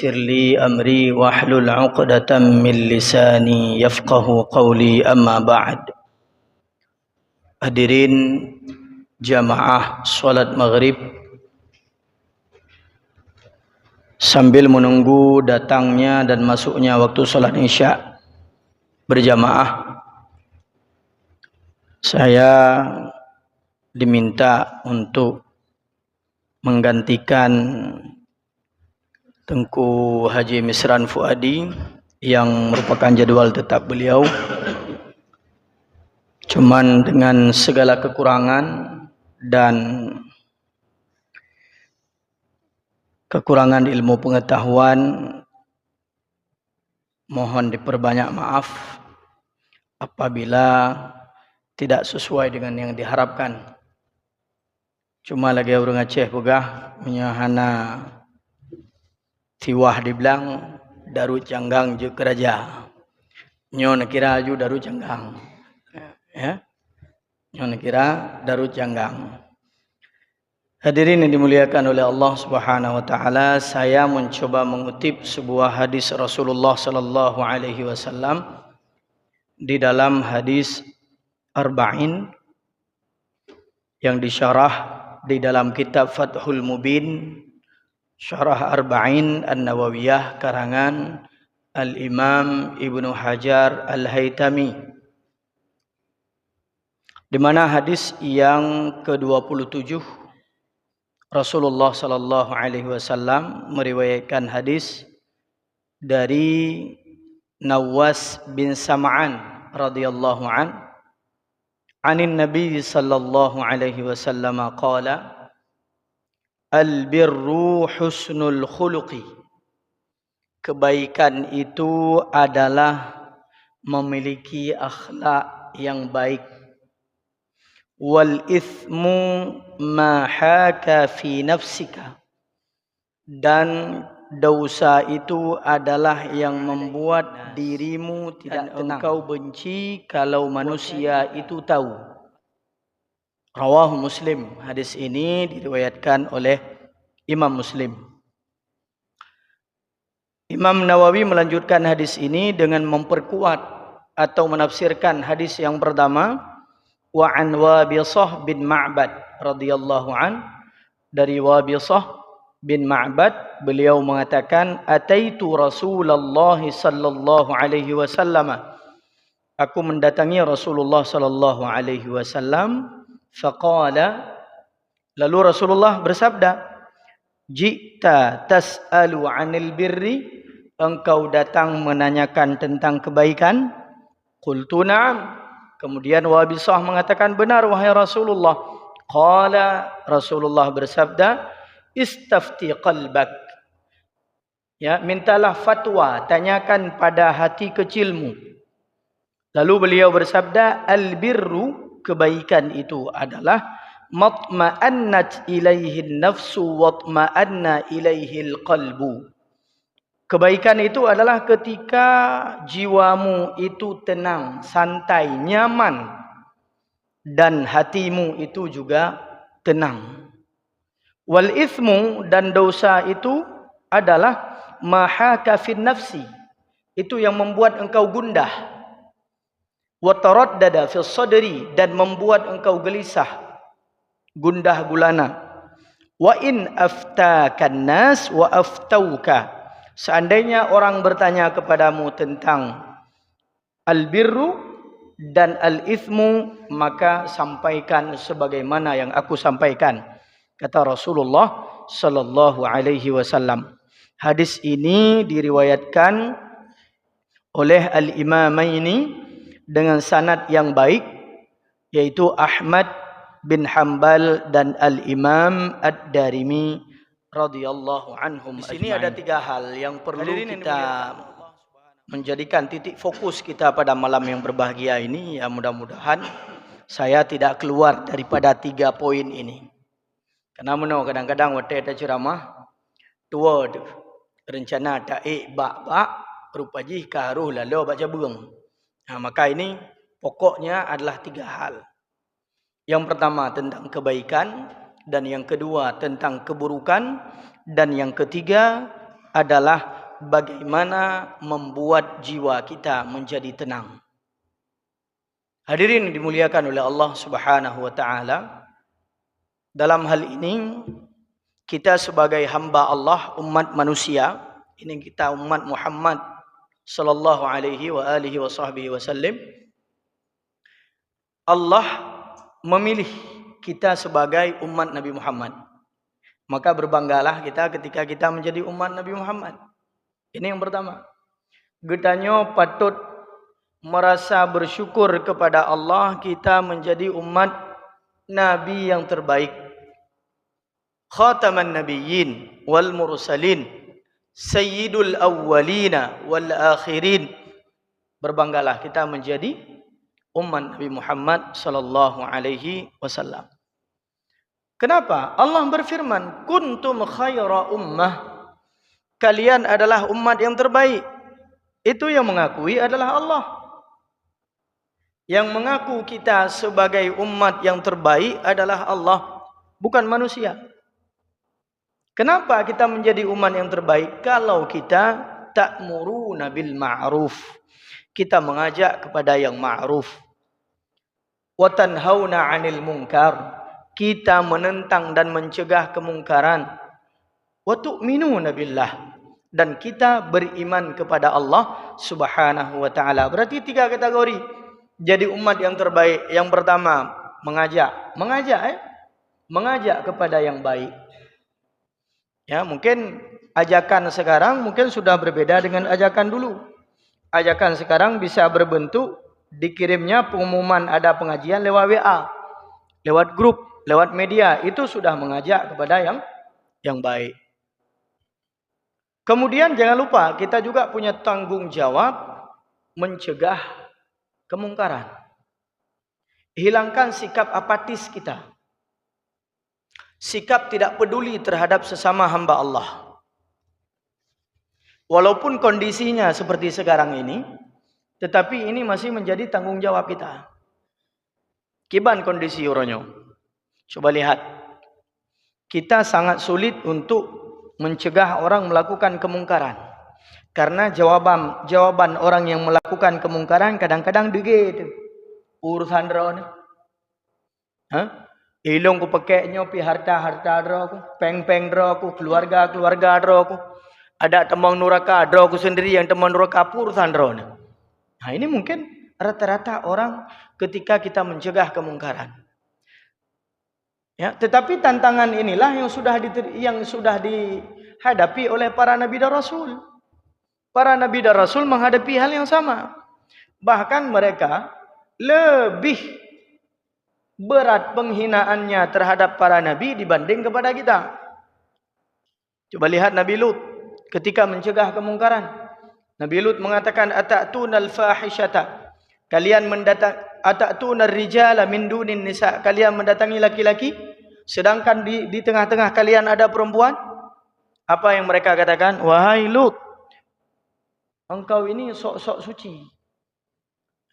ويسر لي أمري واحلل عقدة من لساني يفقه قولي أما بعد. Hadirin jamaah salat maghrib, sambil menunggu datangnya dan masuknya waktu salat isya berjamaah, saya diminta untuk menggantikan Tengku Haji Misran Fuadi yang merupakan jadwal tetap beliau. Cuman dengan segala kekurangan dan kekurangan ilmu pengetahuan, mohon diperbanyak maaf apabila tidak sesuai dengan yang diharapkan. Cuma lagi orang Aceh pegah menyahana tiwah dibilang daru canggang je keraja. Nyo nakira ju daru canggang. Ya. Nyo nakira daru canggang. Hadirin yang dimuliakan oleh Allah Subhanahu wa taala, saya mencoba mengutip sebuah hadis Rasulullah sallallahu alaihi wasallam di dalam hadis Arba'in yang disyarah di dalam kitab Fathul Mubin, Syarah Arba'in An-Nawawiyah karangan Al-Imam Ibnu Hajar Al-Haytami, di mana hadis yang ke-27 Rasulullah sallallahu alaihi wasallam meriwayatkan hadis dari Nawas bin Sam'an radhiyallahu an anin Nabi sallallahu alaihi wasallam qala al-birru husnul khuluqi. Kebaikan itu adalah memiliki akhlak yang baik. Wal ithmu ma haka fi nafsika. Dan dosa itu adalah yang membuat dirimu tidak tenang. Engkau benci kalau manusia itu tahu. Rawahu Muslim. Hadis ini diriwayatkan oleh Imam Muslim. Imam Nawawi melanjutkan hadis ini dengan memperkuat atau menafsirkan hadis yang pertama, wa an Wabisah bin Ma'bad radhiyallahu an, dari Wabisah bin Ma'bad beliau mengatakan ataitu Rasulullah sallallahu alaihi wasallam, aku mendatangi Rasulullah sallallahu alaihi wasallam, faqala, lalu Rasulullah bersabda, jita tas'alu 'anil birri, engkau datang menanyakan tentang kebaikan? Qultu na'am. Kemudian Wabisah mengatakan, benar wahai Rasulullah. Qala, Rasulullah bersabda, istafti qalbak. Ya, mintalah fatwa, tanyakan pada hati kecilmu. Lalu beliau bersabda, albirru, kebaikan itu adalah matma'annat ilaihi nafsu watma'anna ilaihi alqalbu. Kebaikan itu adalah ketika jiwamu itu tenang, santai, nyaman, dan hatimu itu juga tenang. Wal ithmu, dan dosa itu adalah mahaka fin nafsi, itu yang membuat engkau gundah. Wa taraddada fis sadri, dan membuat engkau gelisah, gundah gulana. Wa in aftakan nas wa aftauka, seandainya orang bertanya kepadamu tentang al-birru dan al-ithmu, maka sampaikan sebagaimana yang aku sampaikan, kata Rasulullah sallallahu alaihi wasallam. Hadis ini diriwayatkan oleh al-imamaini dengan sanad yang baik, yaitu Ahmad bin Hanbal dan al-Imam Ad-Darimi radhiyallahu anhum. Di sini ada 3 hal yang perlu kita menjadikan titik fokus kita pada malam yang berbahagia ini. Ya, mudah-mudahan saya tidak keluar daripada 3 poin ini. Karena kadang-kadang waktu kita ceramah tua tu rencana taik bak rupa ji karuh lalu baca burung. Nah, maka ini pokoknya adalah 3 hal. Yang pertama tentang kebaikan, dan yang kedua tentang keburukan, dan yang ketiga adalah bagaimana membuat jiwa kita menjadi tenang. Hadirin dimuliakan oleh Allah Subhanahu wa taala. Dalam hal ini kita sebagai hamba Allah, umat manusia, ini kita umat Muhammad sallallahu alaihi wa alihi wa sahbihi wasallam, Allah memilih kita sebagai umat Nabi Muhammad. Maka berbanggalah kita ketika kita menjadi umat Nabi Muhammad. Ini yang pertama. Getanyo patut merasa bersyukur kepada Allah kita menjadi umat Nabi yang terbaik. Khataman Nabiyyin wal Mursalin, Sayyidul Awwalina wal Akhirin. Berbanggalah kita menjadi umat Nabi Muhammad sallallahu alaihi wasallam. Kenapa? Allah berfirman, kuntum khaira ummah. Kalian adalah umat yang terbaik. Itu yang mengakui adalah Allah. Yang mengaku kita sebagai umat yang terbaik adalah Allah, bukan manusia. Kenapa kita menjadi umat yang terbaik? Kalau kita ta'muruna bil ma'ruf, kita mengajak kepada yang ma'ruf. Wa tanhauna 'anil munkar, kita menentang dan mencegah kemungkaran. Wa tu'minuna billah, dan kita beriman kepada Allah Subhanahu wa taala. Berarti 3 kategori. Jadi umat yang terbaik. Yang pertama, mengajak kepada yang baik. Ya, mungkin ajakan sekarang mungkin sudah berbeda dengan ajakan dulu. Ajakan sekarang bisa berbentuk dikirimnya pengumuman ada pengajian lewat WA, lewat grup, lewat media. Itu sudah mengajak kepada yang baik. Kemudian jangan lupa kita juga punya tanggung jawab mencegah kemungkaran. Hilangkan sikap apatis kita. Sikap tidak peduli terhadap sesama hamba Allah. Walaupun kondisinya seperti sekarang ini, tetapi ini masih menjadi tanggung jawab kita. Kiban kondisi uronyo. Coba lihat. Kita sangat sulit untuk mencegah orang melakukan kemungkaran. Karena jawaban orang yang melakukan kemungkaran kadang-kadang dege tu. Urusan drone. Ilong ku pakainya pi harta dro ku, peng dro ku, keluarga dro ku. Ada teman nuraka dro ku sendiri, yang teman nuraka urusan drone. Nah, ini mungkin rata-rata orang ketika kita mencegah kemungkaran. Ya, tetapi tantangan inilah yang sudah dihadapi oleh para nabi dan rasul. Para nabi dan rasul menghadapi hal yang sama. Bahkan mereka lebih berat penghinaannya terhadap para nabi dibanding kepada kita. Coba lihat Nabi Lut ketika mencegah kemungkaran. Nabi Lut mengatakan, atatuna al-fahishata, kalian atatuna ar-rijala min dunin nisa, kalian mendatangi laki-laki sedangkan di tengah-tengah kalian ada perempuan. Apa yang mereka katakan? Wahai Lut, engkau ini sok-sok suci.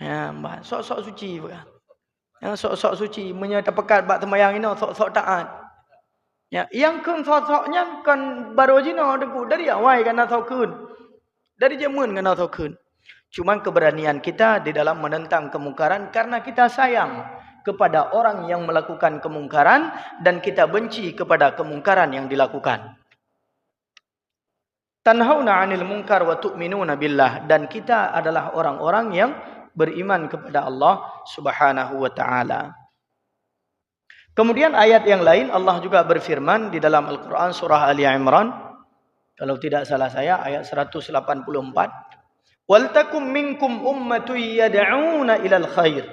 Ya, mbak, sok-sok suci bukan? Ya, sok-sok suci, menyata pekat bak temayang ini sok-sok taat. Ya, yang kun sok-soknya kan baru jino deku dari awal kana sokun. Dari jamun kana sokun. Cuma keberanian kita di dalam menentang kemungkaran karena kita sayang kepada orang yang melakukan kemungkaran dan kita benci kepada kemungkaran yang dilakukan. Tanhauna 'anil munkar wa tu'minuna billah, dan kita adalah orang-orang yang beriman kepada Allah Subhanahu wa taala. Kemudian ayat yang lain Allah juga berfirman di dalam Al-Qur'an surah Ali Imran, kalau tidak salah saya ayat 184. Wal takum minkum ummatun yad'una ilal khair.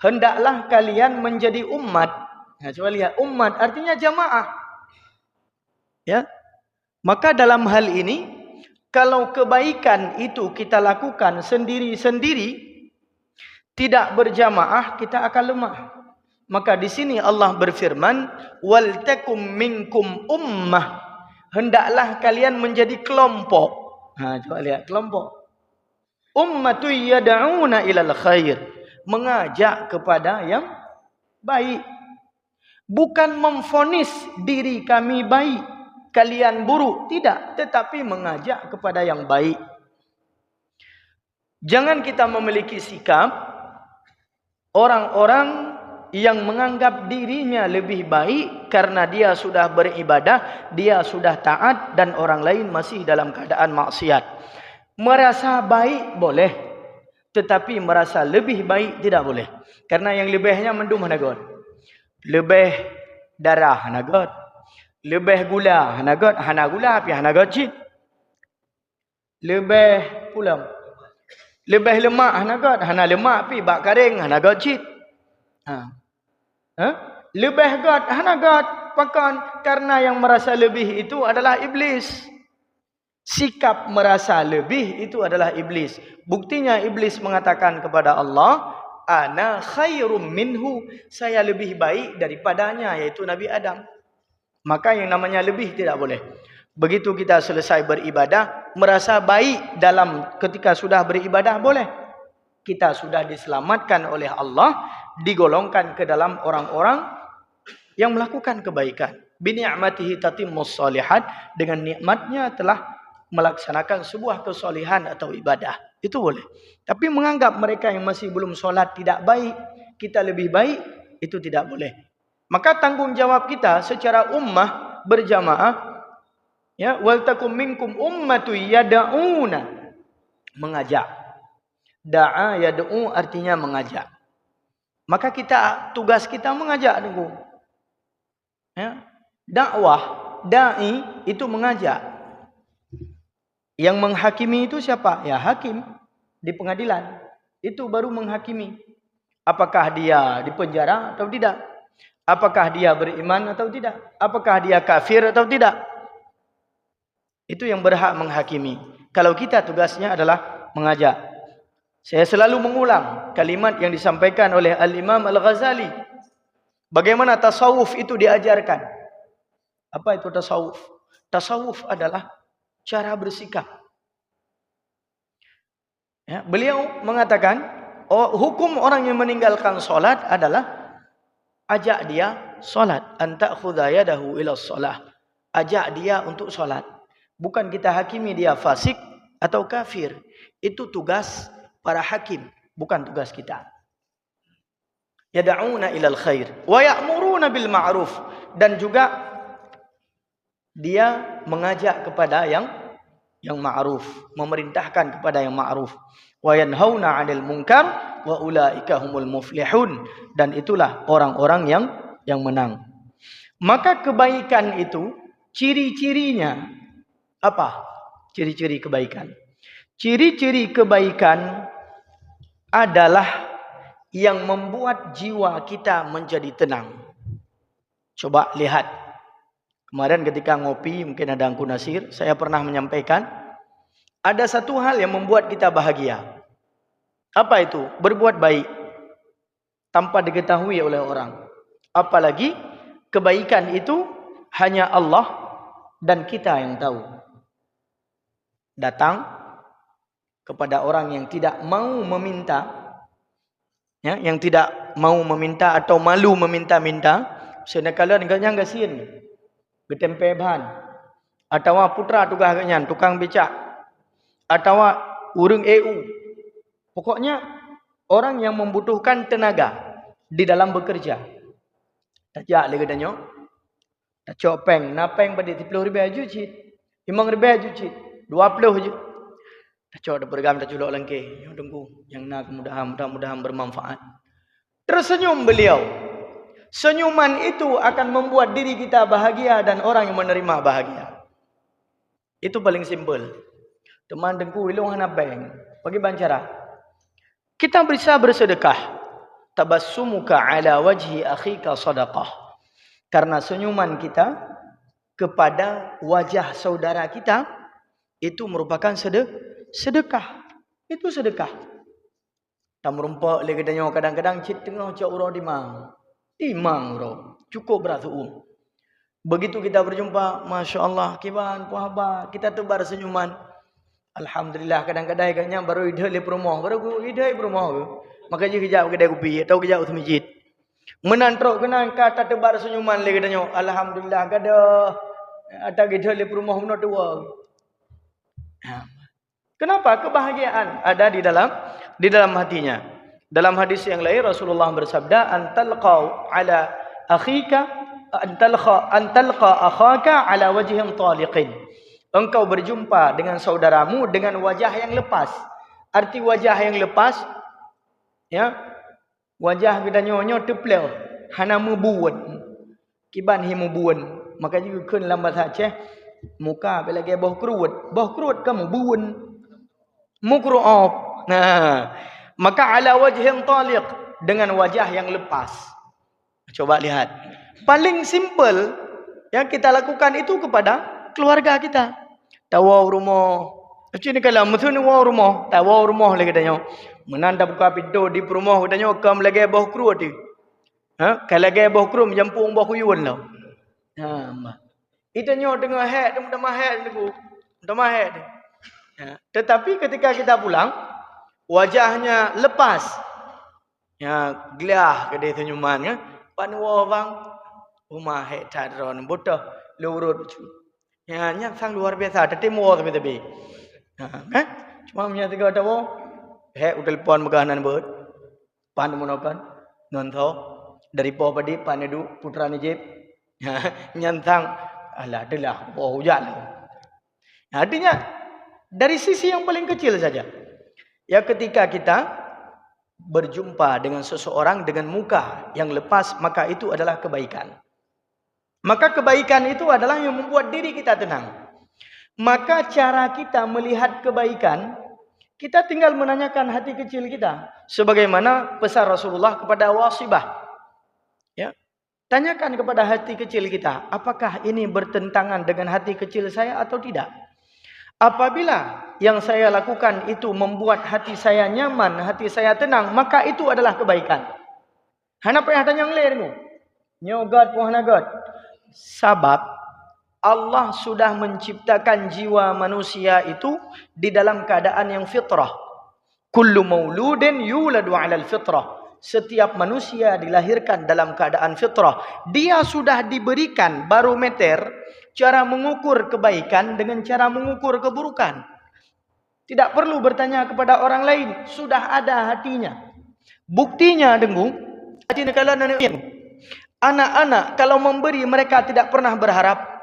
Hendaklah kalian menjadi umat. Nah, coba lihat, umat artinya jamaah. Ya. Maka dalam hal ini, kalau kebaikan itu kita lakukan sendiri-sendiri, tidak berjamaah, kita akan lemah. Maka di sini Allah berfirman, wal takum minkum ummah. Hendaklah kalian menjadi kelompok. Nah, coba lihat kelompok. Ummatu yad'una ilal khair, mengajak kepada yang baik. Bukan memvonis diri kami baik, kalian buruk. Tidak, tetapi mengajak kepada yang baik. Jangan kita memiliki sikap orang-orang yang menganggap dirinya lebih baik karena dia sudah beribadah, dia sudah taat dan orang lain masih dalam keadaan maksiat. Merasa baik boleh, tetapi merasa lebih baik tidak boleh. Karena yang lebihnya mendum hanagot. Lebih darah hanagot. Lebih gula hanagot. Hana gula api hanagot cik. Lebih pulam. Lebih lemak hanagot. Hana lemak api bak karing hanagot cik. Lebih god hanagot pakan. Karena yang merasa lebih itu adalah iblis. Sikap merasa lebih itu adalah iblis. Buktinya iblis mengatakan kepada Allah, ana khairum minhu, saya lebih baik daripadanya, yaitu Nabi Adam. Maka yang namanya lebih tidak boleh. Begitu kita selesai beribadah, merasa baik dalam ketika sudah beribadah boleh. Kita sudah diselamatkan oleh Allah, digolongkan ke dalam orang-orang yang melakukan kebaikan. Bini'matihi tatimmus shalihat, dengan nikmatnya telah melaksanakan sebuah kesolihan atau ibadah. Itu boleh. Tapi menganggap mereka yang masih belum solat tidak baik, kita lebih baik, itu tidak boleh. Maka tanggungjawab kita secara ummah berjamaah, ya, wal takum minkum ummatu yad'una, mengajak. Da'a yad'u artinya mengajak. Maka tugas kita mengajak dulu. Ya. Dakwah, dai itu mengajak. Yang menghakimi itu siapa? Ya hakim di pengadilan. Itu baru menghakimi. Apakah dia dipenjara atau tidak? Apakah dia beriman atau tidak? Apakah dia kafir atau tidak? Itu yang berhak menghakimi. Kalau kita tugasnya adalah mengajak. Saya selalu mengulang kalimat yang disampaikan oleh Al-Imam Al-Ghazali. Bagaimana tasawuf itu diajarkan? Apa itu tasawuf? Tasawuf adalah cara bersikap. Ya, beliau mengatakan, hukum orang yang meninggalkan solat adalah ajak dia solat. Anta khudayadahu ila solah. Ajak dia untuk solat. Bukan kita hakimi dia fasik atau kafir. Itu tugas para hakim, bukan tugas kita. Yad'una ilal khair wa ya'muruna bil ma'ruf, dan juga dia mengajak kepada yang ma'ruf, memerintahkan kepada yang ma'ruf. Wa yanhauna 'anil munkar wa ulaika humul muflihun, dan itulah orang-orang yang menang. Maka kebaikan itu ciri-cirinya apa? Ciri-ciri kebaikan. Ciri-ciri kebaikan adalah yang membuat jiwa kita menjadi tenang. Coba lihat. Kemarin ketika ngopi, mungkin ada Angku Nasir, saya pernah menyampaikan, ada satu hal yang membuat kita bahagia. Apa itu? Berbuat baik tanpa diketahui oleh orang. Apalagi kebaikan itu hanya Allah dan kita yang tahu. Datang kepada orang yang tidak mau meminta, ya, yang tidak mau meminta atau malu meminta-minta, senakala dengannya gasin. Getempe bahan, atau putra tugasnya tukang becak, atau urung EU. Pokoknya orang yang membutuhkan tenaga di dalam bekerja. Tajak lagi danyo. Tak copeng, napeng pada 30 ribu aja cik. 5 ribu aja cik. 20 je. Tak cok ada bergam tak culok lengke. Yang tunggu, yang nak mudah-mudahan bermanfaat. Tersenyum beliau. Senyuman itu akan membuat diri kita bahagia dan orang yang menerima bahagia. Itu paling simpel. Teman dengku ilung hana beng. Bagi bancara. Kita bisa bersedekah. Tabassumuka ala wajhi akhika sadaqah. Karena senyuman kita kepada wajah saudara kita itu merupakan sedekah. Itu sedekah. Tak merumpak lagi danyo kadang-kadang cit tengah cak urau dimang. Timang bro, cukup beratu. Begitu kita berjumpa, Masya Allah, kiban, puhaba, kita tebar senyuman. Alhamdulillah, kadang-kadang kayaknya baru ide di rumah, baru ide di rumah. Maka jadi kejap kedai kopi atau kejap ke masjid. Menantrok kenang kata tebar senyuman lagi danyo. Alhamdulillah kada Ada kita di rumah mana tua. Kenapa? Kebahagiaan ada di dalam hatinya. Dalam hadis yang lain Rasulullah bersabda, "Antalqa ala akhika antalqa akhaka ala wajhin taliqin." Engkau berjumpa dengan saudaramu dengan wajah yang lepas. Arti wajah yang lepas, ya, wajah kita nyonyo tepleu, hana mubuun. Kiban hi mubuun. Maka juga kun dalam bahasa Aceh, muka belagi boh kerut kamu buun. Mukru'ab. Nah, maka ala wajhin taliq, dengan wajah yang lepas. Coba lihat. Paling simple yang kita lakukan itu kepada keluarga kita. Tawa rumah. Macam ni kalau musuh ni rumah, tawa rumah lagi katanya. Menanda buka pintu di rumah katanya kam lagi boh kerut ni. Ha, kalau lagi boh kerut menjampung boh kuyun lah. Ha, mak. Itanya tengah head, tengah head ni. Tengah head. Ya. Tetapi ketika kita pulang, wajahnya lepas. Ya, gelah ke dia senyuman ya. Panwa bang, rumah hektaron bodoh lurut. Ya, nya sang luar biasa, tetemo tapi. Ha, cuma punya tiga tahu. Udah telepon megahanan ber. Pan monokan nonto dari po padi panedu putra nijib. Ya, nyantang alah adalah hujan. Artinya dari sisi yang paling kecil saja. Ya, ketika kita berjumpa dengan seseorang dengan muka yang lepas, maka itu adalah kebaikan. Maka kebaikan itu adalah yang membuat diri kita tenang. Maka cara kita melihat kebaikan, kita tinggal menanyakan hati kecil kita. Sebagaimana pesan Rasulullah kepada Wasibah. Ya, tanyakan kepada hati kecil kita, apakah ini bertentangan dengan hati kecil saya atau tidak? Apabila yang saya lakukan itu membuat hati saya nyaman, hati saya tenang, maka itu adalah kebaikan. Hana payah tanya yang lain tu. Nyogat puhana god. Sebab Allah sudah menciptakan jiwa manusia itu di dalam keadaan yang fitrah. Kullu mauludin yuladu 'alal fitrah. Setiap manusia dilahirkan dalam keadaan fitrah. Dia sudah diberikan barometer cara mengukur kebaikan dengan cara mengukur keburukan. Tidak perlu bertanya kepada orang lain. Sudah ada hatinya. Buktinya dengung. Anak-anak kalau memberi mereka tidak pernah berharap.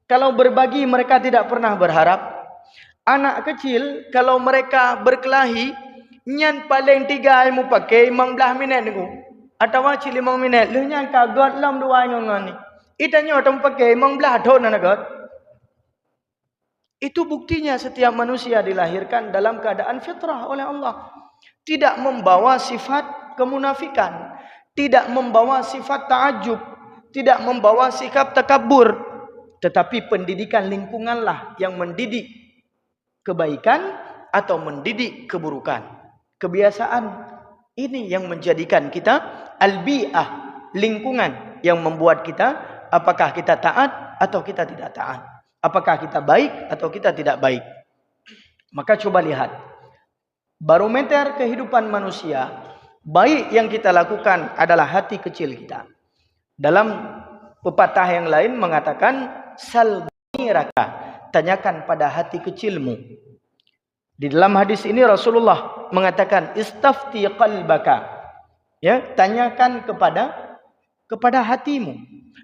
Kalau berbagi mereka tidak pernah berharap. Anak kecil kalau mereka berkelahi, nyan paling 3 ilmu pakai 15 minit dengung. Atau 5 minit. Lu nyan kagot lam 2 ngon ni. Itanya orang pakai memang belahon anak. Itu buktinya setiap manusia dilahirkan dalam keadaan fitrah oleh Allah. Tidak membawa sifat kemunafikan. Tidak membawa sifat ta'ajub. Tidak membawa sikap takabur. Tetapi pendidikan lingkunganlah yang mendidik kebaikan atau mendidik keburukan. Kebiasaan ini yang menjadikan kita al-bi'ah, lingkungan yang membuat kita apakah kita taat atau kita tidak taat. Apakah kita baik atau kita tidak baik. Maka coba lihat. Barometer kehidupan manusia. Baik yang kita lakukan adalah hati kecil kita. Dalam pepatah yang lain mengatakan, Sal dhamiraka, tanyakan pada hati kecilmu. Di dalam hadis ini Rasulullah mengatakan, Istafti qalbaka. Ya, tanyakan kepada hatimu.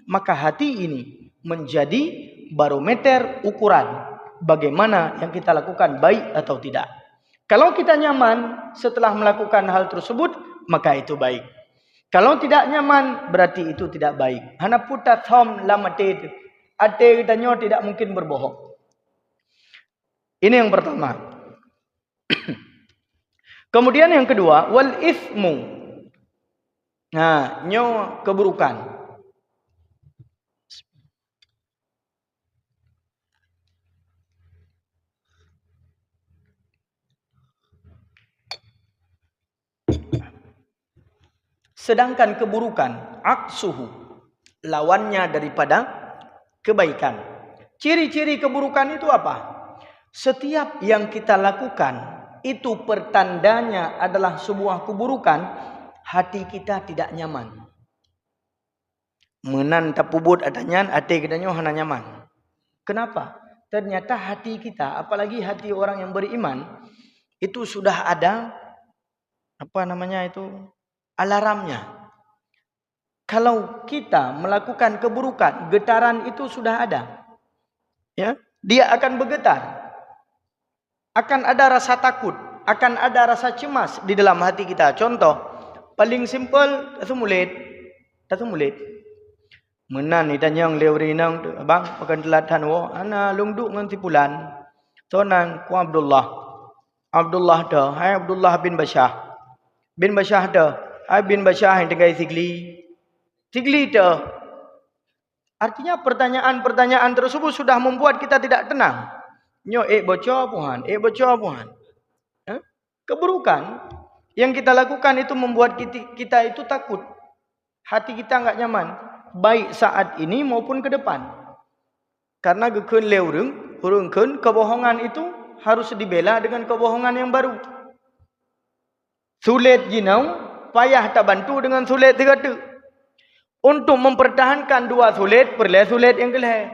Maka hati ini menjadi barometer ukuran bagaimana yang kita lakukan baik atau tidak. Kalau kita nyaman setelah melakukan hal tersebut, maka itu baik. Kalau tidak nyaman, berarti itu tidak baik. Hana putat hom lamate, ate kitanya tidak mungkin berbohong. Ini yang pertama. Kemudian yang kedua, wal ithmu. Nah, nyo keburukan. Sedangkan keburukan, aksuhu, lawannya daripada kebaikan. Ciri-ciri keburukan itu apa? Setiap yang kita lakukan, itu pertandanya adalah sebuah keburukan, hati kita tidak nyaman. Menan tapubut adanya, hati kita hana nyaman. Kenapa? Ternyata hati kita, apalagi hati orang yang beriman, itu sudah ada alarmnya. Kalau kita melakukan keburukan, getaran itu sudah ada. Ya, dia akan bergetar. Akan ada rasa takut, akan ada rasa cemas di dalam hati kita. Contoh, paling simple, tak mulit. Menan ni tanyang lewrinang, abang pakai telatan wo, ana lungduk ngan tipulan. Tonang ku Abdullah dah, hai Abdullah bin Bashah dah, hai bin Bashah yang tengah Sigli dah. Artinya pertanyaan-pertanyaan tersebut sudah membuat kita tidak tenang. Nyo bocor puhan. Keburukan yang kita lakukan itu membuat kita itu takut. Hati kita enggak nyaman, baik saat ini maupun ke depan. Karena gekeun leurung, hurungkeun kebohongan itu harus dibela dengan kebohongan yang baru. Sulit jinau, payah tak bantu dengan sulit tegatu. Untuk mempertahankan dua sulit, perlu sulit yang kelih.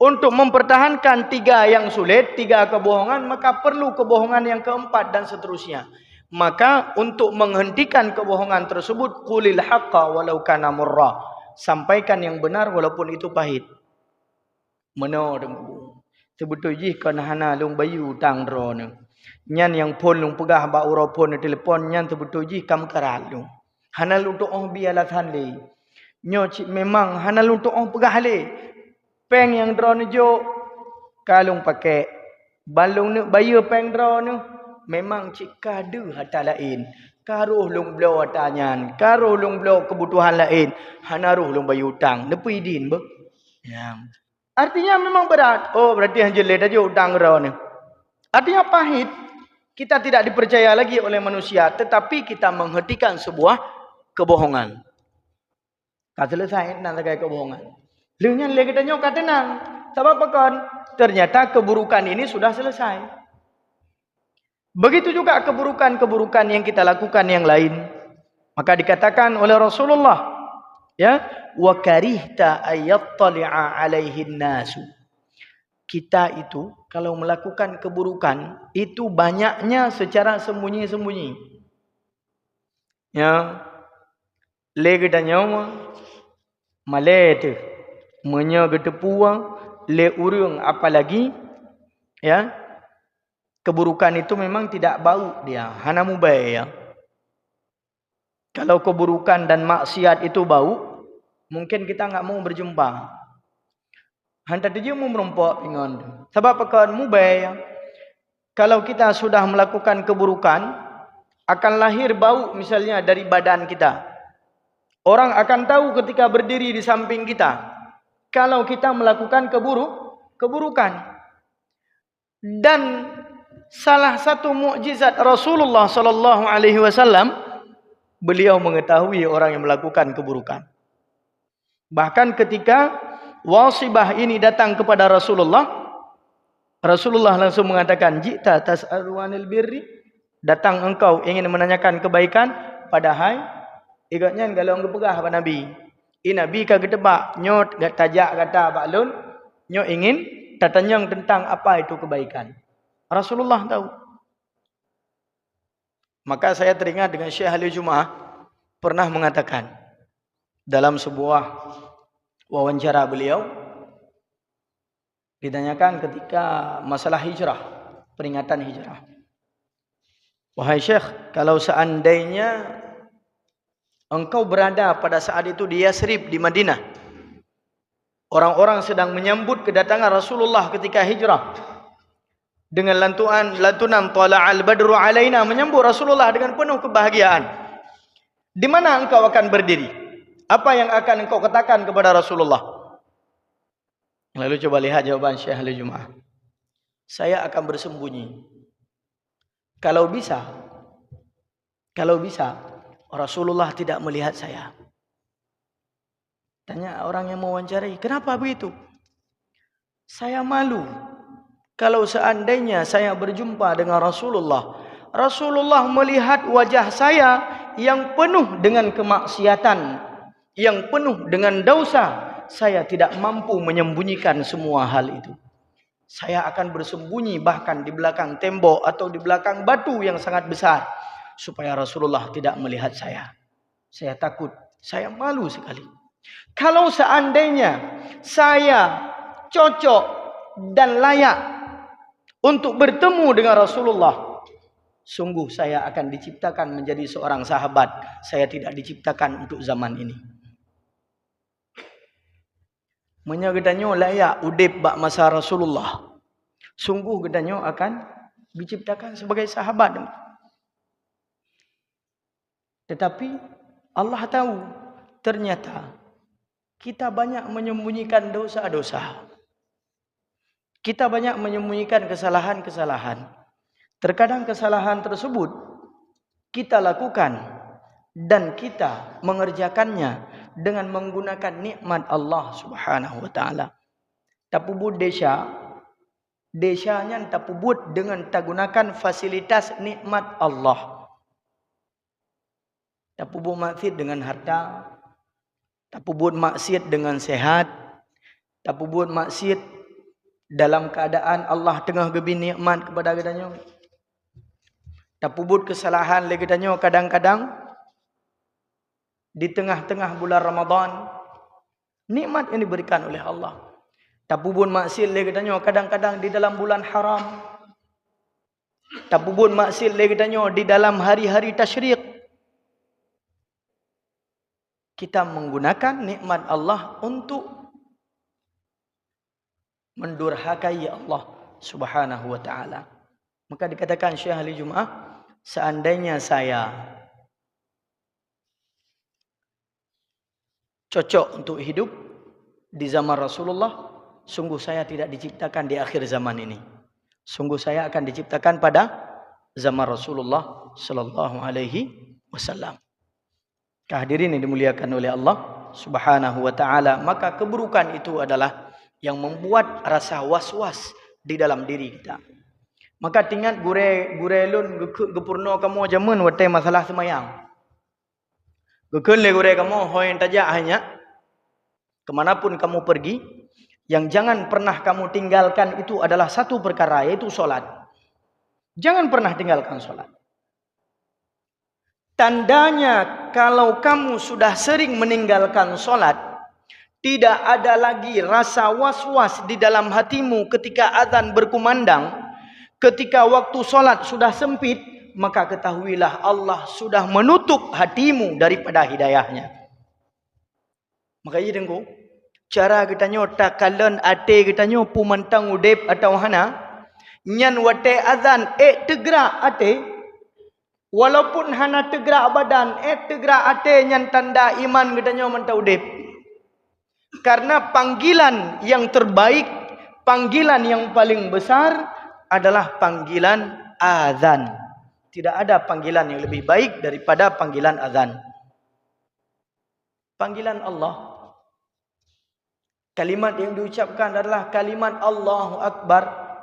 Untuk mempertahankan tiga yang sulit, tiga kebohongan, maka perlu kebohongan yang keempat dan seterusnya. Maka untuk menghentikan kebohongan tersebut, qulil haqqa walau kana murra. Sampaikan yang benar walaupun itu pahit. Meno dengku. Sebetulnya kan hana lung bayu tang drone. Nyan yang pon lung pegah ba uro pon telefon nyan sebetulnya kam karal lung. Hana lung toh bialat hanli. Nyo memang hana lung toh pegah le. Peng yang drone jo kalung pakai balung ni bayu peng drone memang cik kadu hata lain. Karuh lung blo tanyan, karuh lung blo kebutuhan lain. Hana ruh lung bayu utang. Nepi din be. Ya. Artinya memang berat. Oh, berarti hanya jelek aja utang drone. Artinya pahit. Kita tidak dipercaya lagi oleh manusia, tetapi kita menghentikan sebuah kebohongan. Kata selesai nanti kayak kebohongan. Leunya lagi tanya kata tenang. Sebab apa? Ternyata keburukan ini sudah selesai. Begitu juga keburukan-keburukan yang kita lakukan yang lain. Maka dikatakan oleh Rasulullah, ya, wa karihta ayattali'a 'alaihin nasu. Kita itu kalau melakukan keburukan itu banyaknya secara sembunyi-sembunyi. Ya. Lagi tanya malet menyo getepuang le urung apalagi ya. Keburukan itu memang tidak bau dia, hana mubai ya. Kalau keburukan dan maksiat itu bau, mungkin kita enggak mau berjumpa. Hantar dia mau merompok dengan. Sebab pekan mubai ya. Kalau kita sudah melakukan keburukan, akan lahir bau misalnya dari badan kita. Orang akan tahu ketika berdiri di samping kita. Kalau kita melakukan keburukan. Dan salah satu mukjizat Rasulullah sallallahu alaihi wasallam, beliau mengetahui orang yang melakukan keburukan. Bahkan ketika Wasibah ini datang kepada Rasulullah, Rasulullah langsung mengatakan, "Jita tas'alu 'anil birri?" Datang engkau ingin menanyakan kebaikan, padahal igaknya kalau engkau pegah apa Nabi. Nabi ka ketebak nyot gat tajak kata baklun, nyo ingin tatanyang tentang apa itu kebaikan. Rasulullah tahu. Maka saya teringat dengan Syekh Ali Jumaah pernah mengatakan dalam sebuah wawancara beliau, ditanyakan ketika masalah hijrah, peringatan hijrah. Wahai Syekh, kalau seandainya engkau berada pada saat itu di Yasrib, di Madinah, orang-orang sedang menyambut kedatangan Rasulullah ketika hijrah dengan lantunan tala'al badru alaina, menyambut Rasulullah dengan penuh kebahagiaan. Di mana engkau akan berdiri? Apa yang akan engkau katakan kepada Rasulullah? Lalu coba lihat jawaban Syekh Ali Jumaah. Saya akan bersembunyi. Kalau bisa Rasulullah tidak melihat saya. Tanya orang yang mewawancarai, kenapa begitu? Saya malu. Kalau seandainya saya berjumpa dengan Rasulullah, Rasulullah melihat wajah saya yang penuh dengan kemaksiatan, yang penuh dengan dosa, saya tidak mampu menyembunyikan semua hal itu. Saya akan bersembunyi bahkan di belakang tembok atau di belakang batu yang sangat besar, supaya Rasulullah tidak melihat saya. Saya takut, saya malu sekali. Kalau seandainya saya cocok dan layak untuk bertemu dengan Rasulullah, sungguh saya akan diciptakan menjadi seorang sahabat. Saya tidak diciptakan untuk zaman ini. Menya gedanyo layak udip bak masa Rasulullah. Sungguh gedanyo akan diciptakan sebagai sahabat. Tetapi Allah tahu ternyata kita banyak menyembunyikan dosa-dosa. Kita banyak menyembunyikan kesalahan-kesalahan. Terkadang kesalahan tersebut kita lakukan dan kita mengerjakannya dengan menggunakan nikmat Allah Subhanahu wa taala. Tapubut desanya tapubut dengan gunakan fasilitas nikmat Allah. Tapubut maksiat dengan harta, tapubut maksiat dengan sehat, tapubut maksiat dalam keadaan Allah tengah gebi nikmat kepada kitanya. Tapubut kesalahan lagi kitanya kadang-kadang di tengah-tengah bulan Ramadan, nikmat yang diberikan oleh Allah. Tapubut maksiat lagi kitanya kadang-kadang di dalam bulan haram. Tapubut maksiat lagi kitanya di dalam hari-hari tasyrik. Kita menggunakan nikmat Allah untuk mendurhakai Allah Subhanahu wa taala. Maka dikatakan Syekh Ali Jumaah, seandainya saya cocok untuk hidup di zaman Rasulullah, sungguh saya tidak diciptakan di akhir zaman ini. Sungguh saya akan diciptakan pada zaman Rasulullah sallallahu alaihi wasallam. Hadirin yang dimuliakan oleh Allah Subhanahu wa taala, maka keburukan itu adalah yang membuat rasa was-was di dalam diri kita. Maka tingat gurelun gepurno kamu jamun wate masalah semayang. Gekun le gure kamu hoyen tajak hanya kemanapun kamu pergi, yang jangan pernah kamu tinggalkan itu adalah satu perkara, yaitu solat. Jangan pernah tinggalkan solat. Tandanya kalau kamu sudah sering meninggalkan solat, tidak ada lagi rasa was-was di dalam hatimu ketika azan berkumandang, ketika waktu solat sudah sempit, maka ketahuilah Allah sudah menutup hatimu daripada hidayahnya. Maka ia dengu, cara kita nyota kalen ate kita nyopu mentang udep atau hana, nyan wate azan tegra ate. Walaupun hana tegrak badan, tegrak ate nyan tanda iman gedanya mentau udip. Karena panggilan yang terbaik, panggilan yang paling besar adalah panggilan azan. Tidak ada panggilan yang lebih baik daripada panggilan azan. Panggilan Allah. Kalimat yang diucapkan adalah kalimat Allahu Akbar.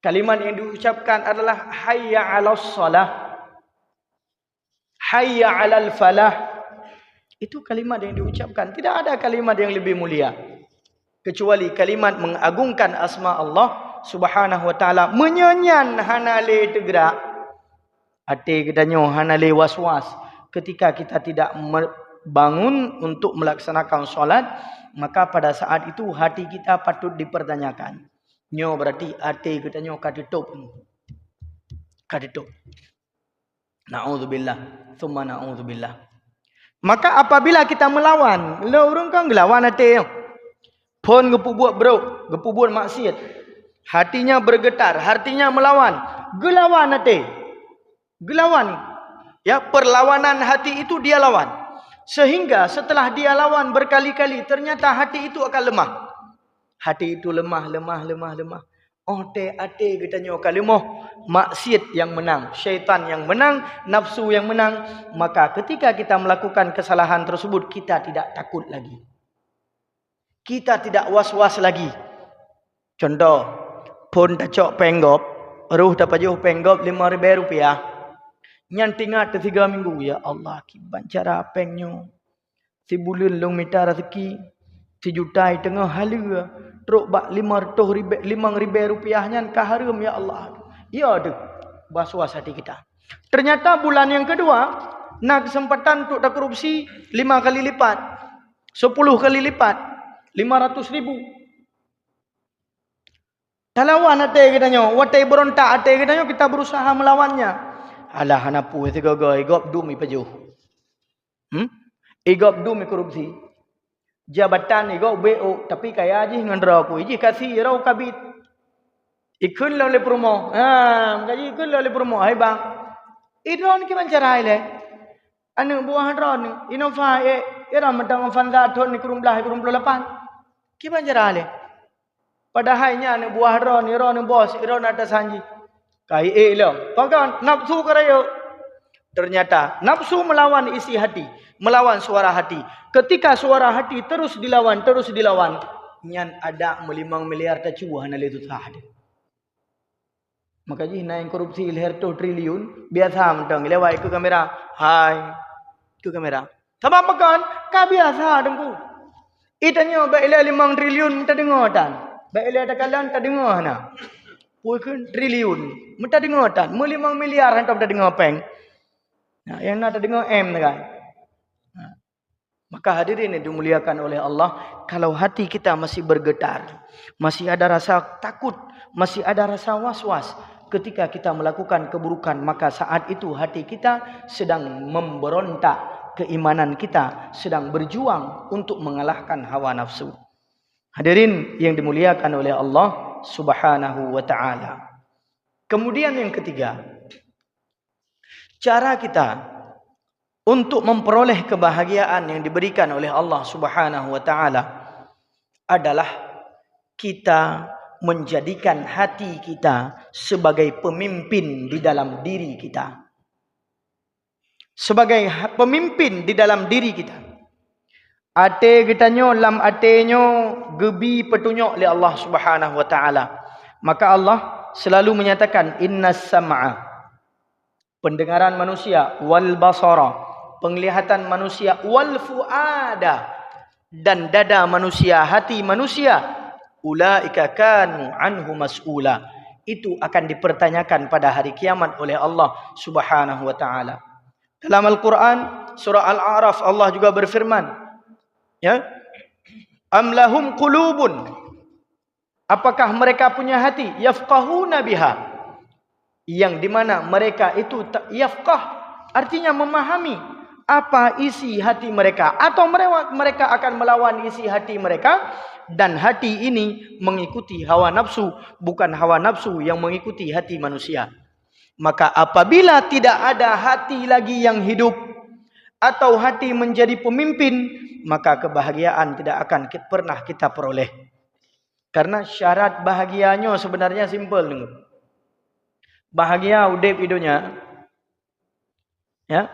Kalimat yang diucapkan adalah hayya 'alas shalah. Hayya 'alal falah. Itu kalimat yang diucapkan. Tidak ada kalimat yang lebih mulia kecuali kalimat mengagungkan asma Allah Subhanahu wa taala, menyanyan hanale tegrak ate kedanyo hanale waswas ketika kita tidak bangun untuk melaksanakan solat, maka pada saat itu hati kita patut dipertanyakan. Nyo berarti ate kedanyo kaditup. Na'udzubillah, thumma na'udzubillah. Maka apabila kita melawan, lo urung kang ngelawan hati. Pon gepu buat bro, gepu buat maksiat. Hatinya bergetar, hatinya melawan. Gelawan hati. Gelawan. Ya, perlawanan hati itu dia lawan. Sehingga setelah dia lawan berkali-kali, ternyata hati itu akan lemah. Hati itu lemah. Ate katanya kalimah maksiat yang menang, syaitan yang menang, nafsu yang menang. Maka ketika kita melakukan kesalahan tersebut, kita tidak takut lagi. Kita tidak was-was lagi. Contoh, pun tacok penggop, ruh dapat jauh penggop RM5,000. Nyantingat 3 minggu, ya Allah, kiban cara pengnya. Si bulan long minta rezeki. sejuta tengah halia. Teruk bak 500 rupiahnya kah haram ya Allah. Ya ada was-was hati kita. Ternyata bulan yang kedua nak kesempatan untuk dak korupsi 5 kali lipat, 10 kali lipat, 500.000. Talawan ate kitanya, watai berontak ate kitanya, kita berusaha melawannya. Alah hanapu segaga igop dumi pajuh. Igop dumi korupsi. Jabatan igop BO tapi kaya aja ngandra aku. Iji kasih rau kabit. Ikun lalu promo. Gaji ikun lalu promo. Hai bang. Idron ki mancarai le. Anu buah dron inova era madang fanda thon ni kurum 8. Ki mancarai le. Padahal nya anu buah dron bos iron ada sanji. Kai lo. Pakan nafsu karayo. Ternyata nafsu melawan isi hati, melawan suara hati. Ketika suara hati terus dilawan, nyan ada 5 miliar tacuah na letu sahad. Maka ji na yang korupsi leher 2 triliun biasa mentang lewai ke kamera. Hai ke kamera. Sama makan ka biasa dengku. Itanya ba ila 5 triliun minta dengar tan. Ba ila ada kalan tak dengar na. Puikeun triliun minta dengar tan. 5 miliar hantam tak dengar peng. Nah, yang nak dengar M kan. Maka hadirin yang dimuliakan oleh Allah, kalau hati kita masih bergetar, masih ada rasa takut, masih ada rasa was-was ketika kita melakukan keburukan, maka saat itu hati kita sedang memberontak, keimanan kita sedang berjuang untuk mengalahkan hawa nafsu. Hadirin yang dimuliakan oleh Allah Subhanahu wa taala. Kemudian yang ketiga, cara kita untuk memperoleh kebahagiaan yang diberikan oleh Allah Subhanahu wa taala adalah kita menjadikan hati kita sebagai pemimpin di dalam diri kita. Sebagai pemimpin di dalam diri kita. Ate kitanyo lam atenyo gebi petunjuk oleh Allah Subhanahu wa taala. Maka Allah selalu menyatakan innas sam'a, pendengaran manusia, wal basara, penglihatan manusia, wal fuada, dan dada manusia, hati manusia, ulaika kanu anhu mas'ula, itu akan dipertanyakan pada hari kiamat oleh Allah Subhanahu wa taala. Dalam Al-Quran surah Al-A'raf Allah juga berfirman, ya, am lahum qulubun, apakah mereka punya hati, yafqahuna biha, yang dimana mereka itu yafqah artinya memahami apa isi hati mereka, atau mereka akan melawan isi hati mereka, dan hati ini mengikuti hawa nafsu, bukan hawa nafsu yang mengikuti hati manusia. Maka apabila tidak ada hati lagi yang hidup atau hati menjadi pemimpin, maka kebahagiaan tidak akan pernah kita peroleh. Karena syarat bahagianya sebenarnya simple. Bahagia udip hidunya, ya,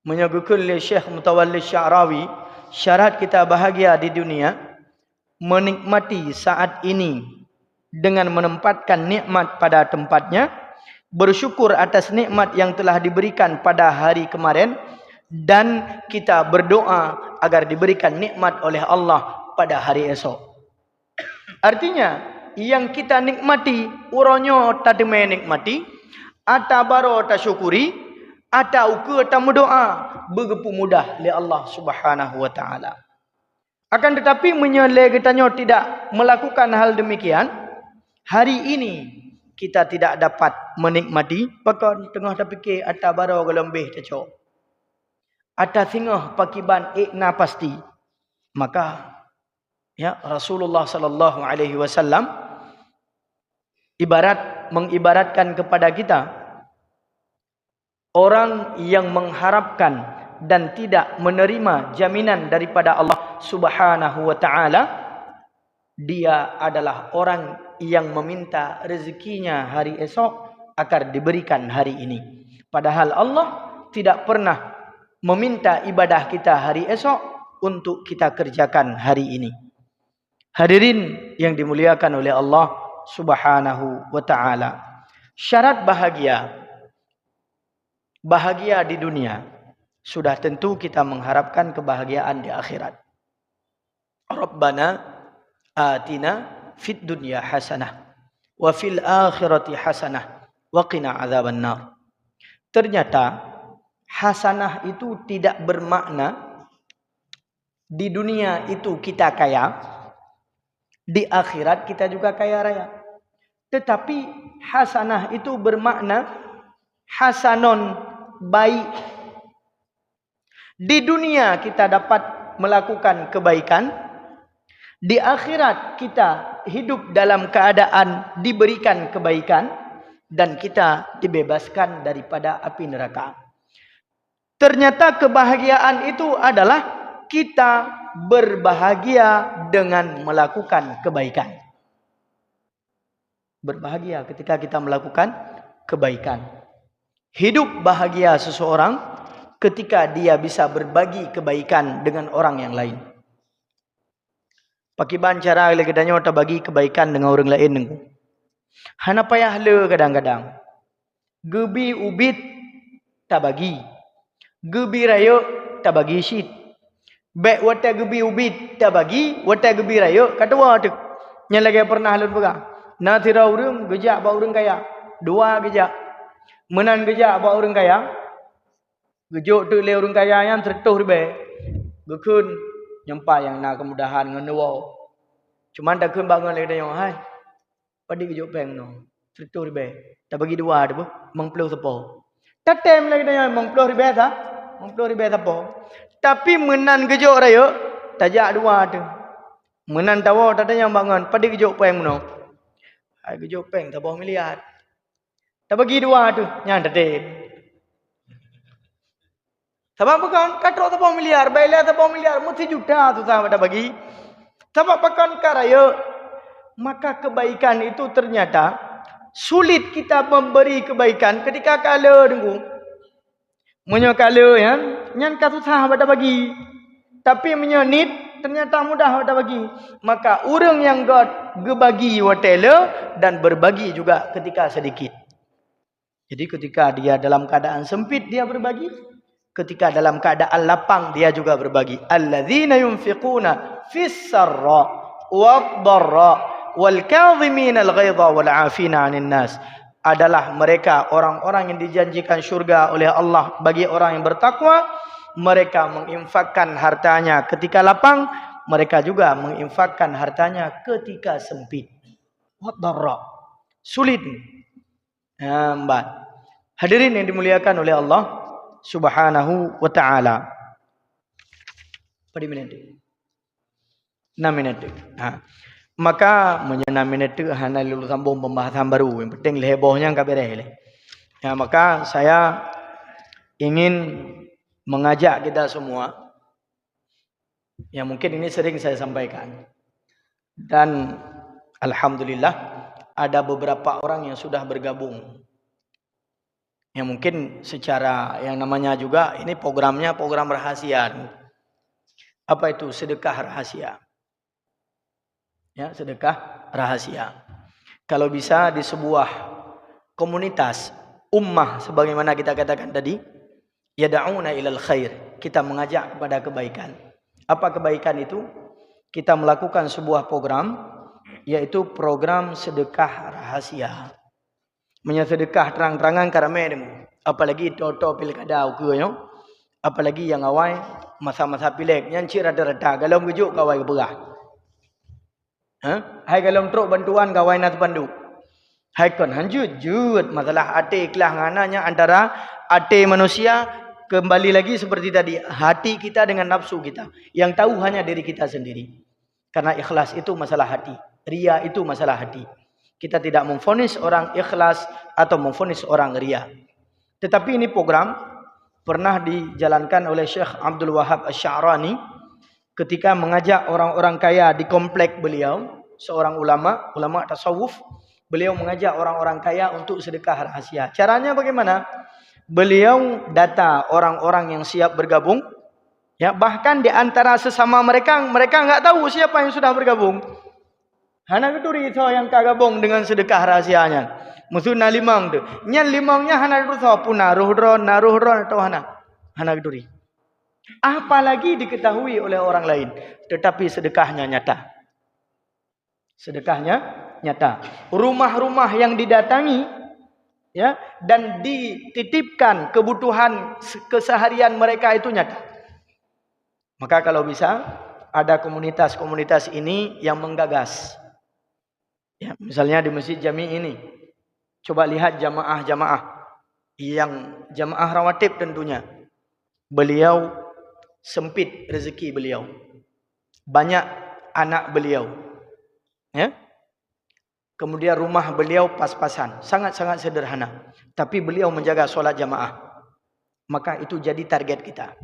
menyebutkan oleh Syekh Mutawalli Sya'rawi, syarat kita bahagia di dunia, menikmati saat ini dengan menempatkan nikmat pada tempatnya, bersyukur atas nikmat yang telah diberikan pada hari kemarin, dan kita berdoa agar diberikan nikmat oleh Allah pada hari esok. Artinya, yang kita nikmati, uronyo tak nikmati, atabaro tak syukuri, atau ke tamu doa begitu mudah oleh Allah Subhanahu wa taala. Akan tetapi menyele kitanya tidak melakukan hal demikian, hari ini kita tidak dapat menikmati, bahkan tengah terfikir atas bara gelembih tecok, atas singah pakiban ikna pasti. Maka ya, Rasulullah sallallahu alaihi wasallam mengibaratkan kepada kita orang yang mengharapkan dan tidak menerima jaminan daripada Allah Subhanahu wa taala, dia adalah orang yang meminta rezekinya hari esok agar diberikan hari ini. Padahal Allah tidak pernah meminta ibadah kita hari esok untuk kita kerjakan hari ini. Hadirin yang dimuliakan oleh Allah Subhanahu wa taala. Syarat bahagia di dunia, sudah tentu kita mengharapkan kebahagiaan di akhirat. Rabbana atina fid dunya hasanah wa fil akhirati hasanah wa qina adzabannar. Ternyata hasanah itu tidak bermakna di dunia itu kita kaya, di akhirat kita juga kaya raya. Tetapi hasanah itu bermakna hasanon, baik. Di dunia kita dapat melakukan kebaikan, di akhirat kita hidup dalam keadaan diberikan kebaikan, dan kita dibebaskan daripada api neraka. Ternyata kebahagiaan itu adalah kita berbahagia dengan melakukan kebaikan. Berbahagia ketika kita melakukan kebaikan. Hidup bahagia seseorang ketika dia bisa berbagi kebaikan dengan orang yang lain. Pakiban cara kadang-kadang kita bagi kebaikan dengan orang lain. Hana payah le kadang-kadang. Gebi ubit tak bagi. Gebi rayo tak bagi syit. Baik wata gebi ubit tak bagi, wata gebi rayo kata wata. Yang lagi pernah lalu pegang. Na tira urang gejak ba urang kaya. Dua gejak. Menan gejak ba urang kaya. Gejuk tu le urang kaya yang tertuh ribe. Gekun nyampa yang nak kemudahan ngenuwo. Cuman tak kun bangun lagi yang hai. Padi gejuk peng no. Tertuh ribe. Tak bagi dua tu mengpluh sepo. Tak tem lagi yang mengpluh ribe ta. Mengpluh ribe sepo. Tapi menan gejuk rayo tajak dua tu. Menan tawo tak ada yang bangun. Padi gejuk peng no. Hai gejuk peng tak bawah miliar. Tak bagi dua tu. Yang tak sebab bukan katro tak bawah miliar. Baiklah tak bawah miliar. Mesti juta tu sama tak bagi. Sebab bukan karaya. Maka kebaikan itu ternyata sulit kita memberi kebaikan ketika kala tunggu. Menyo kala ya. Nyan ka susah tak bagi. Tapi menyo need ternyata mudah tak bagi. Maka orang yang God gebagi watela dan berbagi juga ketika sedikit. Jadi ketika dia dalam keadaan sempit dia berbagi, ketika dalam keadaan lapang dia juga berbagi. Alladzina yunfiquna fis sarra wad dharra wal kadhimina al ghaidha wal 'afina 'anil nas. Adalah mereka orang-orang yang dijanjikan syurga oleh Allah bagi orang yang bertakwa. Mereka menginfakkan hartanya ketika lapang, mereka juga menginfakkan hartanya ketika sempit. Wad dharra. Sulit. Hambat. Hadirin yang dimuliakan oleh Allah Subhanahu wa ta'ala. Pada minit 6 minit. Maka menyenam minit hana lulu sambung pembahasan baru. Yang penting hebohnya enggak beres. Maka saya ingin mengajak kita semua, yang mungkin ini sering saya sampaikan, dan alhamdulillah ada beberapa orang yang sudah bergabung. Yang mungkin secara yang namanya juga ini programnya program rahasia. Apa itu? Sedekah rahasia. Ya, sedekah rahasia. Kalau bisa di sebuah komunitas ummah sebagaimana kita katakan tadi, yad'una ilal khair, kita mengajak kepada kebaikan. Apa kebaikan itu? Kita melakukan sebuah program, yaitu program sedekah rahasia. Menyesedekah terang-terangan karame demu. Apalagi toto pilkada ukuyo. Apalagi yang awai masa-masa pilek yang cik rada-rada galom gejuk kawai berah. Hai galom truk bantuan kawai nak pandu. Hai kon hanjut masalah ate kelah ngananya antara ate manusia kembali lagi seperti tadi, hati kita dengan nafsu kita. Yang tahu hanya diri kita sendiri. Karena ikhlas itu masalah hati, riya itu masalah hati. Kita tidak memvonis orang ikhlas atau memvonis orang riya. Tetapi ini program pernah dijalankan oleh Syekh Abdul Wahab Asy-Sya'rani ketika mengajak orang-orang kaya di komplek beliau, seorang ulama tasawuf. Beliau mengajak orang-orang kaya untuk sedekah rahasia. Caranya bagaimana? Beliau data orang-orang yang siap bergabung. Ya, bahkan di antara sesama mereka enggak tahu siapa yang sudah bergabung. Hana keturi so yang kagabung dengan sedekah rahasianya. Musuhna limang tu. Nyan limangnya hana tu so pun naruh dron atau hana keturi. Apalagi diketahui oleh orang lain. Tetapi sedekahnya nyata. Sedekahnya nyata. Rumah-rumah yang didatangi, ya, dan dititipkan kebutuhan keseharian mereka itu nyata. Maka kalau bisa ada komunitas-komunitas ini yang menggagas. Ya, misalnya di Masjid Jami ini, coba lihat jamaah-jamaah yang jamaah rawatib tentunya. Beliau sempit rezeki beliau. Banyak anak beliau. Ya. Kemudian rumah beliau pas-pasan, sangat-sangat sederhana. Tapi beliau menjaga solat jamaah. Maka itu jadi target kita.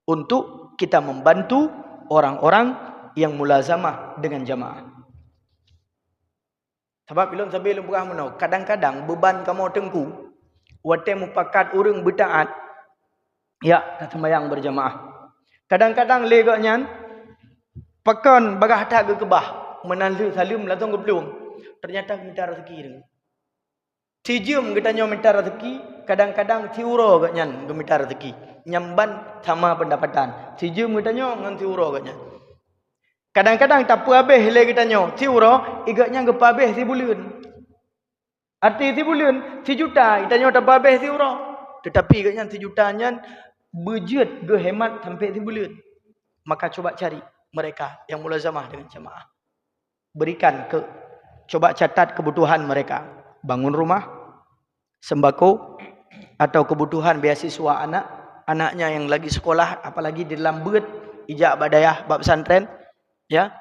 Untuk kita membantu orang-orang yang mulazamah dengan jamaah. Sebab belum sampai lembah menau. Kadang-kadang beban kamu tengku. Wate mupakat urang bertaat. Ya, sembahyang berjamaah. Kadang-kadang legaknya pekan bagah tak ke kebah. Menandu salim langsung ke belum. Ternyata minta rezeki dia. Tijum kita nyo minta rezeki, kadang-kadang tiuro gaknya minta rezeki. Nyamban sama pendapatan. Tijum kita nyo ngan tiuro gaknya. Kadang-kadang tak apa habis le kita nyo tiuro, igaknya ke habis si bulan. Arti si bulan, si juta kita nyo tak habis tiuro. Tetapi igaknya si jutanya bejut ge hemat sampai si bulan. Maka coba cari mereka yang mulazamah dengan jamaah. Berikan coba catat kebutuhan mereka. Bangun rumah, sembako, atau kebutuhan beasiswa anaknya yang lagi sekolah, apalagi di dalam bed, ijak badayah, bab pesantren, ya,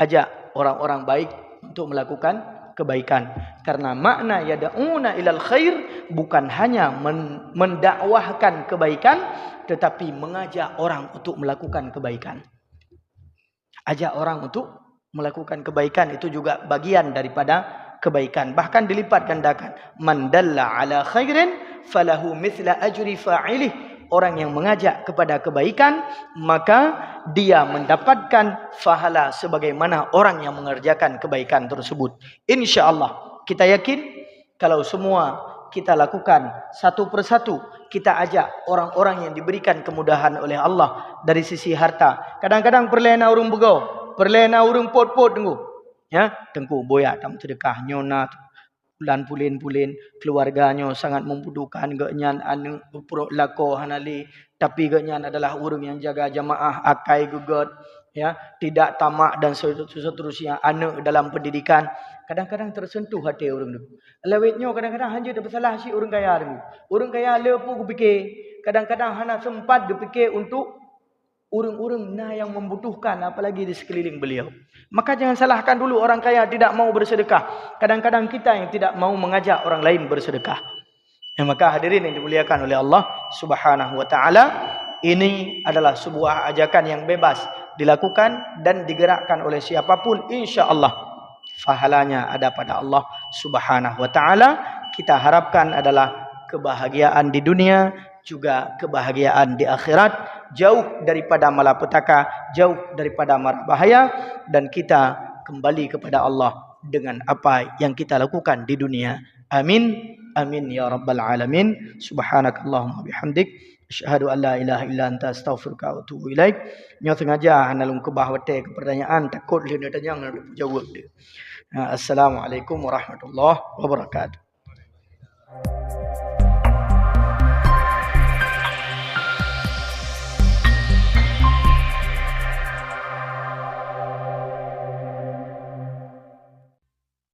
ajak orang-orang baik untuk melakukan kebaikan. Karena makna yada'una ilal khair bukan hanya mendakwahkan kebaikan, tetapi mengajak orang untuk melakukan kebaikan. Ajak orang untuk melakukan kebaikan itu juga bagian daripada kebaikan. Bahkan dilipat gandakan. Man dalla ala khairin falahu mithla ajri fa'ilih. Orang yang mengajak kepada kebaikan, maka dia mendapatkan pahala sebagaimana orang yang mengerjakan kebaikan tersebut. InsyaAllah kita yakin kalau semua kita lakukan satu persatu, kita ajak orang-orang yang diberikan kemudahan oleh Allah dari sisi harta. Kadang-kadang perlena urung begau, perlena urung pot-pot tunggu. Ya, tengku boya tam sedekah nyona bulan pulin-pulin keluarganya sangat membutuhkan gaknyan anu pro lako hanali, tapi gaknyan adalah urang yang jaga jamaah akai gugot, ya, tidak tamak dan seterusnya, anak dalam pendidikan. Kadang-kadang tersentuh hati orang tu. Lewetnya kadang-kadang hanya ada bersalah si orang kaya tu. Orang kaya lepu kupikir, kadang-kadang hana sempat dipikir untuk urang-urang nah yang membutuhkan, apalagi di sekeliling beliau. Maka jangan salahkan dulu orang kaya tidak mau bersedekah. Kadang-kadang kita yang tidak mau mengajak orang lain bersedekah. Ya, maka hadirin yang dimuliakan oleh Allah Subhanahu wa taala, ini adalah sebuah ajakan yang bebas dilakukan dan digerakkan oleh siapapun, insya-Allah pahalanya ada pada Allah Subhanahu wa taala. Kita harapkan adalah kebahagiaan di dunia, juga kebahagiaan di akhirat, jauh daripada malapetaka, jauh daripada mara bahaya, dan kita kembali kepada Allah dengan apa yang kita lakukan di dunia. Amin. Amin ya rabbal alamin. Subhanakallahumma bihamdik, asyhadu an la ilaha illa anta, astaghfiruka wa atubu ilaik. Nyo sengaja analung kebah wate ke pertanyaan, takut dia tanya nak jawab dia. Assalamualaikum warahmatullahi wabarakatuh.